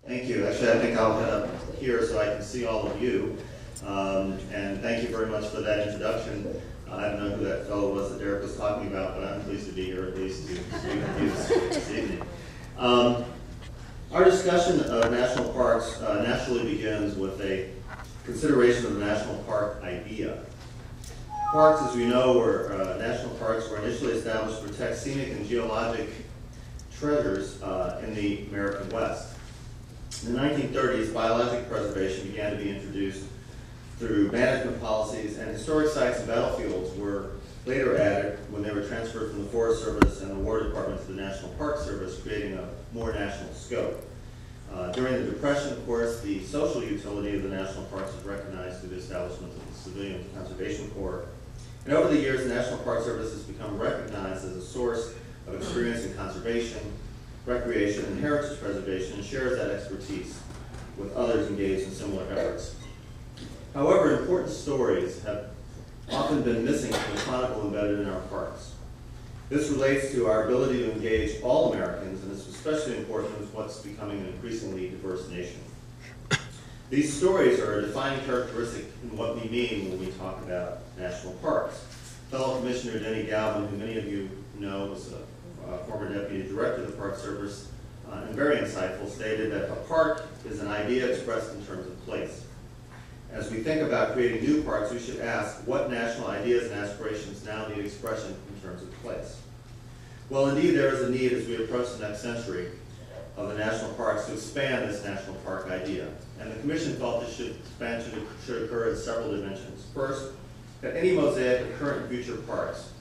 Thank you. Actually, I think I'll head up here so I can see all of you. And thank you very much for that introduction. I don't know who that fellow was that Derrick was talking about, but I'm pleased to be here at least to speak with you this evening. Our discussion of national parks naturally begins with a consideration of the national park idea. Parks, as we know, national parks were initially established to protect scenic and geologic treasures in the American West. In the 1930s, biologic preservation began to be introduced through management policies, and historic sites and battlefields were later added when they were transferred from the Forest Service and the War Department to the National Park Service, creating a more national scope. During the Depression, of course, the social utility of the national parks was recognized through the establishment of the Civilian Conservation Corps. And over the years, the National Park Service has become recognized as a source of experience in conservation, recreation, and heritage preservation, and shares that expertise with others engaged in similar efforts. However, important stories have often been missing from the chronicle embedded in our parks. This relates to our ability to engage all Americans, and it's especially important with what's becoming an increasingly diverse nation. These stories are a defining characteristic in what we mean when we talk about national parks. Fellow Commissioner Denny Galvin, who many of you know was a former Deputy Director of the Park Service, and very insightful, stated that a park is an idea expressed in terms of place. As we think about creating new parks, we should ask what national ideas and aspirations now need expression in terms of place. Well, indeed, there is a need as we approach the next century of the national parks to expand this national park idea. And the Commission felt this expansion should occur in several dimensions. First, that any mosaic of current and future parks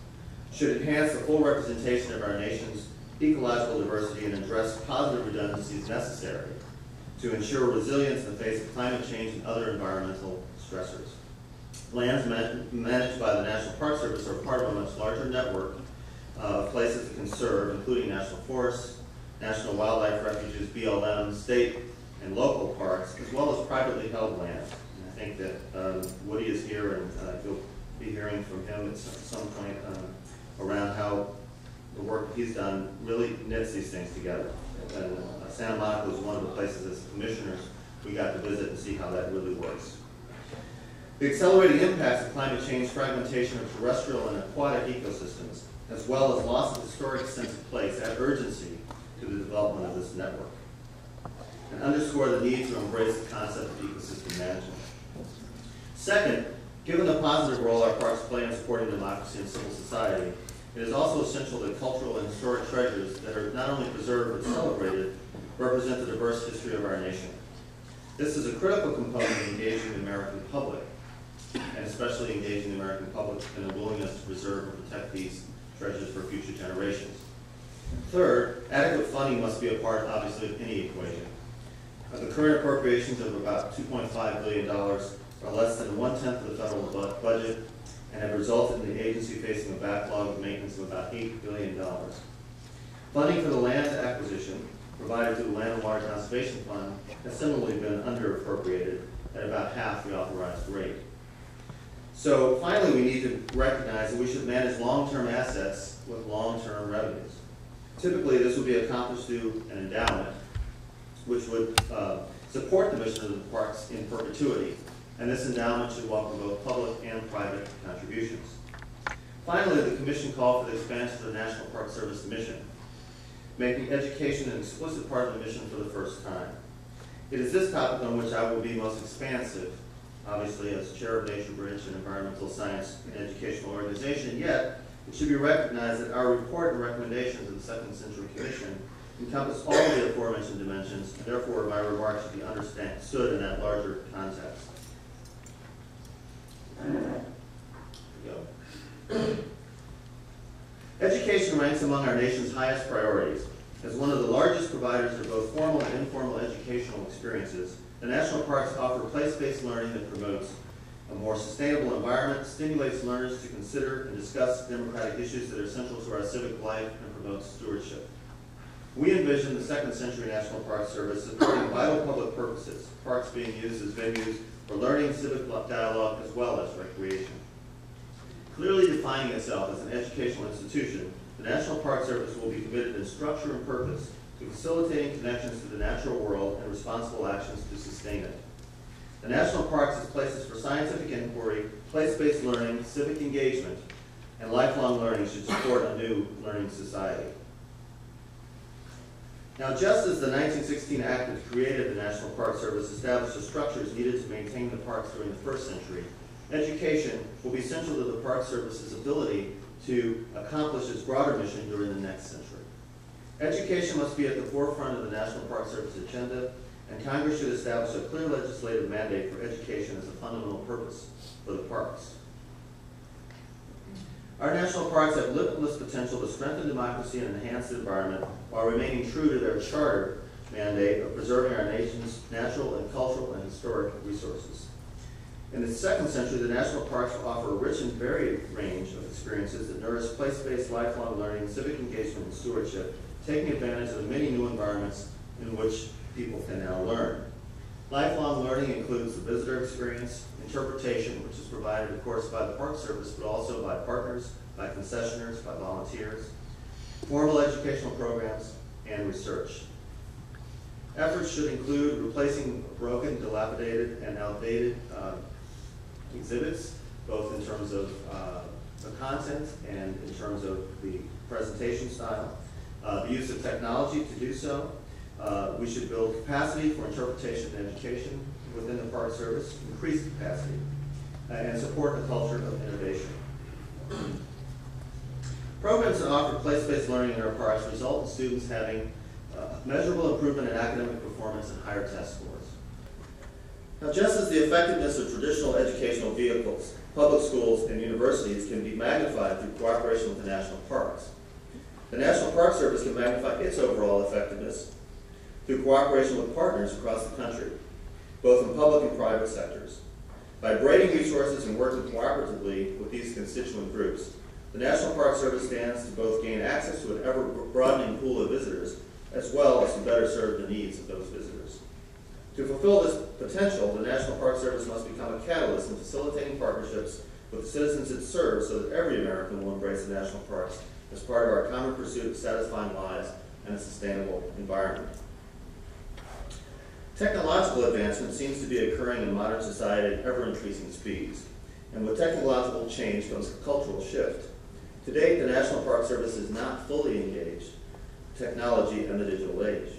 should enhance the full representation of our nation's ecological diversity and address positive redundancies necessary to ensure resilience in the face of climate change and other environmental stressors. Lands managed by the National Park Service are part of a much larger network of places to conserve, including national forests, national wildlife refuges, BLM, state and local parks, as well as privately held land. And I think that Woody is here, and you'll be hearing from him at some point around how the work he's done really knits these things together. And Santa Monica was one of the places as commissioners we got to visit and see how that really works. The accelerating impacts of climate change, fragmentation of terrestrial and aquatic ecosystems, as well as loss of historic sense of place, add urgency to the development of this network, and underscore the need to embrace the concept of ecosystem management. Second, given the positive role our parks play in supporting democracy and civil society, it is also essential that cultural and historic treasures that are not only preserved but celebrated represent the diverse history of our nation. This is a critical component of engaging the American public, and especially engaging the American public in a willingness to preserve and protect these treasures for future generations. Third, adequate funding must be a part, obviously, of any equation. The current appropriations of about $2.5 billion are less than 1/10 of the federal budget, and have resulted in the agency facing a backlog of maintenance of about $8 billion. Funding for the land acquisition provided through the Land and Water Conservation Fund has similarly been under-appropriated at about half the authorized rate. So finally, we need to recognize that we should manage long-term assets with long-term revenues. Typically, this would be accomplished through an endowment, which would support the mission of the parks in perpetuity. And this endowment should welcome both public and private contributions. Finally, the Commission called for the expansion of the National Park Service mission, making education an explicit part of the mission for the first time. It is this topic on which I will be most expansive, obviously as chair of Nature Bridge, an environmental science and educational organization, yet it should be recognized that our report and recommendations of the Second Century Commission encompass all of the aforementioned dimensions, and therefore my remarks should be understood in that larger context. Education ranks among our nation's highest priorities. As one of the largest providers of both formal and informal educational experiences, the national parks offer place-based learning that promotes a more sustainable environment, stimulates learners to consider and discuss democratic issues that are central to our civic life, and promotes stewardship. We envision the Second Century National Park Service supporting vital public purposes, parks being used as venues for learning, civic dialogue, as well as recreation. Clearly defining itself as an educational institution, the National Park Service will be committed in structure and purpose to facilitating connections to the natural world and responsible actions to sustain it. The national parks as places for scientific inquiry, place-based learning, civic engagement, and lifelong learning should support a new learning society. Now, just as the 1916 Act that created the National Park Service established the structures needed to maintain the parks during the first century, education will be central to the Park Service's ability to accomplish its broader mission during the next century. Education must be at the forefront of the National Park Service agenda, and Congress should establish a clear legislative mandate for education as a fundamental purpose for the parks. Our national parks have limitless potential to strengthen democracy and enhance the environment while remaining true to their charter mandate of preserving our nation's natural and cultural and historic resources. In the second century, the national parks will offer a rich and varied range of experiences that nourish place-based lifelong learning, civic engagement, and stewardship, taking advantage of the many new environments in which people can now learn. Lifelong learning includes the visitor experience, interpretation, which is provided, of course, by the Park Service, but also by partners, by concessioners, by volunteers, formal educational programs, and research. Efforts should include replacing broken, dilapidated, and outdated exhibits, both in terms of the content and in terms of the presentation style. The use of technology to do so. We should build capacity for interpretation and education within the Park Service, increase capacity, and support a culture of innovation. Programs that offer place-based learning in our parks result in students having measurable improvement in academic performance and higher test scores. Now, just as the effectiveness of traditional educational vehicles, public schools, and universities can be magnified through cooperation with the national parks, the National Park Service can magnify its overall effectiveness through cooperation with partners across the country, both in public and private sectors. By braiding resources and working cooperatively with these constituent groups, the National Park Service stands to both gain access to an ever-broadening pool of visitors, as well as to better serve the needs of those visitors. To fulfill this potential, the National Park Service must become a catalyst in facilitating partnerships with the citizens it serves so that every American will embrace the national parks as part of our common pursuit of satisfying lives and a sustainable environment. Technological advancement seems to be occurring in modern society at ever-increasing speeds, and with technological change comes a cultural shift. To date, the National Park Service is not fully engaged in technology and the digital age.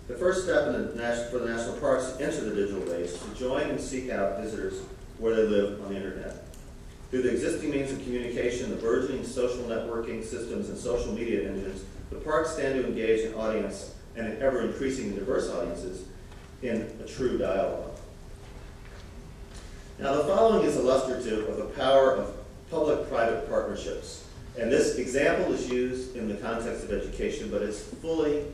The first step for the national parks to enter the digital age is to join and seek out visitors where they live on the internet. Through the existing means of communication, the burgeoning social networking systems, and social media engines, the parks stand to engage an audience, and an ever-increasing diverse audiences, in a true dialogue. Now, the following is illustrative of the power of public-private partnerships. And this example is used in the context of education, but it's fully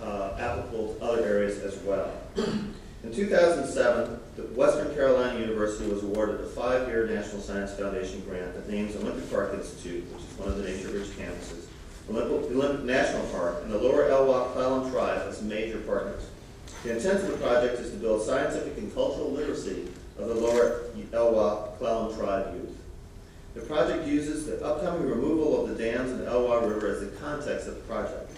applicable to other areas as well. In 2007, the Western Carolina University was awarded a 5-year National Science Foundation grant that names Olympic Park Institute, which is one of the nature-rich campuses, Olympic National Park, and the Lower Elwha-Clallam Tribe as major partners. The intent of the project is to build scientific and cultural literacy of the Lower Elwha-Clallam Tribe youth. The project uses the upcoming removal of the dams in the Elwha River as the context of the project.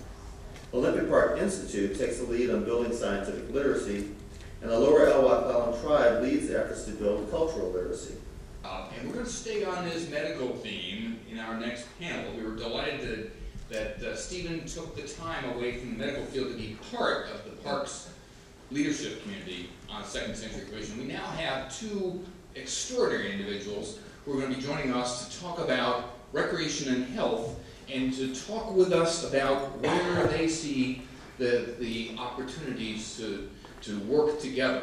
Olympic Park Institute takes the lead on building scientific literacy, and the Lower Elwha-Clallam Tribe leads the efforts to build cultural literacy. And we're going to stay on this medical theme in our next panel. We were delighted that Stephen took the time away from the medical field to be part of the parks leadership community on Second Century Commission. We now have two extraordinary individuals who are going to be joining us to talk about recreation and health, and to talk with us about where they see the opportunities to work together.